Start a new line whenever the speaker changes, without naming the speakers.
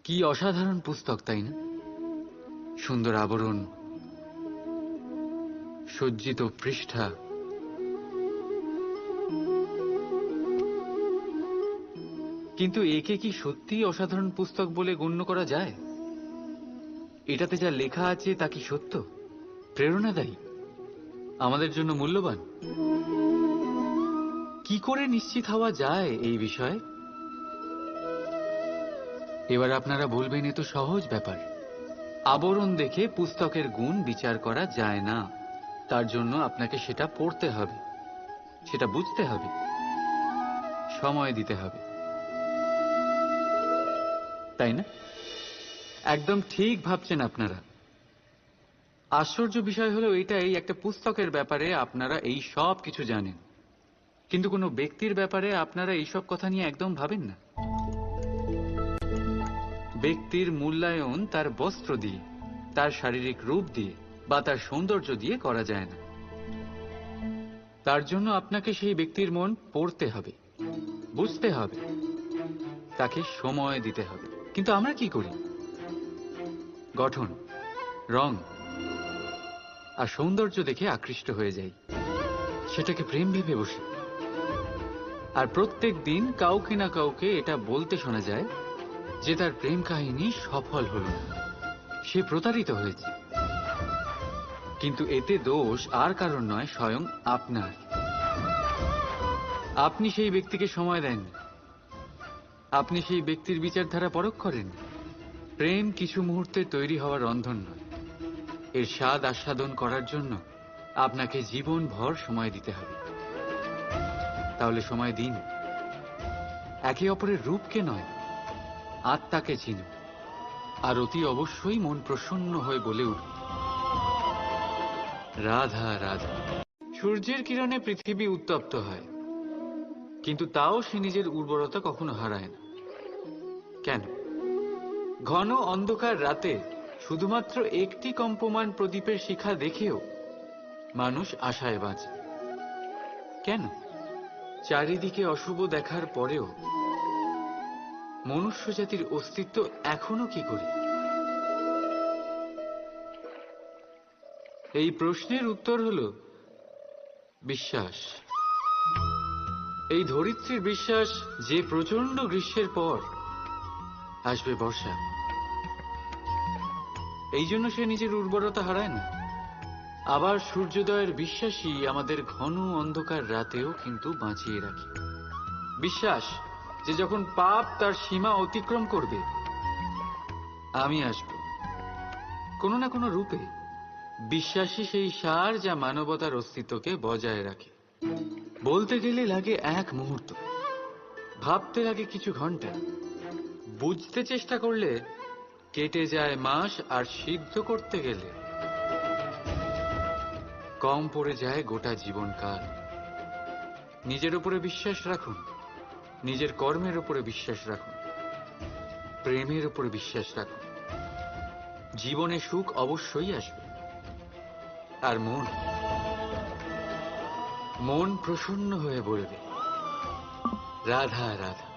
কি অসাধারণ পুস্তক, তাই না? সুন্দর আবরণ, সজ্জিত পৃষ্ঠা, কিন্তু একে কি সত্যিই অসাধারণ পুস্তক বলে গণ্য করা যায়? এটাতে যা লেখা আছে তা কি সত্য, প্রেরণাদায়ী, আমাদের জন্য মূল্যবান? কি করে নিশ্চিত হওয়া যায় এই বিষয়ে? এবার আপনারা বলবেন, এ তো সহজ ব্যাপার। আবরণ দেখে পুস্তকের গুণ বিচার করা যায় না। তার জন্য আপনাকে সেটা পড়তে হবে, সেটা বুঝতে হবে, সময় দিতে হবে, তাই না? একদম ঠিক ভাবছেন আপনারা। আশ্চর্য বিষয় হলো এটাই, একটা পুস্তকের ব্যাপারে আপনারা এই সব কিছু জানেন, কিন্তু কোনো ব্যক্তির ব্যাপারে আপনারা এইসব কথা নিয়ে একদম ভাবেন না। ব্যক্তির মূল্যায়ন তার বস্ত্র দিয়ে, তার শারীরিক রূপ দিয়ে বা তার সৌন্দর্য দিয়ে করা যায় না। তার জন্য আপনাকে সেই ব্যক্তির মন পড়তে হবে, বুঝতে হবে, তাকে সময় দিতে হবে। কিন্তু আমরা কি করি? গঠন, রং আর সৌন্দর্য দেখে আকৃষ্ট হয়ে যাই, সেটাকে প্রেম ভেবে বসি। আর প্রত্যেক দিন কাউকে না কাউকে এটা বলতে শোনা যায় যে তার প্রেম কাহিনী সফল হল না, সে প্রতারিত হয়েছে। কিন্তু এতে দোষ আর কারণ নয়, স্বয়ং আপনার। আপনি সেই ব্যক্তিকে সময় দেননি, আপনি সেই ব্যক্তির বিচারধারা পরখ করেন। প্রেম কিছু মুহূর্তে তৈরি হওয়ার রন্ধন নয়, এর স্বাদ আস্বাদন করার জন্য আপনাকে জীবনভর সময় দিতে হবে। তাহলে সময় দিন, একে অপরের রূপকে নয়, আত্মাকে চিনুন। আর অতি অবশ্যই মন প্রসন্ন হয়ে বলে উঠুন, রাধা রাধা। সূর্যের কিরণে পৃথিবী উত্তপ্ত হয়, কিন্তু তাও সে নিজের উর্বরতা কখনো হারায় না। কেন? ঘন অন্ধকার রাতে শুধুমাত্র একটি কম্পমান প্রদীপের শিখা দেখেও মানুষ আশায় বাঁচে। কেন? চারিদিকে অশুভ দেখার পরেও মনুষ্য জাতির অস্তিত্ব এখনো কি করে? এই প্রশ্নের উত্তর হলো বিশ্বাস। এই ধরিত্রীর বিশ্বাস যে প্রচন্ড গ্রীষ্মের পর আসবে বর্ষা, এই জন্য সে নিজের উর্বরতা হারায় না। আবার সূর্যোদয়ের বিশ্বাসই আমাদের ঘন অন্ধকার রাতেও কিন্তু বাঁচিয়ে রাখে। বিশ্বাস যে যখন পাপ তার সীমা অতিক্রম করবে, আমি আসব কোনো না কোনো রূপে। বিশ্বাসী সেই সার যা মানবতার অস্তিত্বকে বজায় রাখে। বলতে গেলে লাগে এক মুহূর্ত, ভাবতে লাগে কিছু ঘন্টা, বুঝতে চেষ্টা করলে কেটে যায় মাস, আর সিদ্ধ করতে গেলে কম পড়ে যায় গোটা জীবনকাল। নিজের উপরে বিশ্বাস রাখুন, নিজের কর্মের উপরে বিশ্বাস রাখুন, প্রেমের উপরে বিশ্বাস রাখুন। জীবনে সুখ অবশ্যই আসবে। আর মন প্রসন্ন হয়ে বলবে, রাধা রাধা।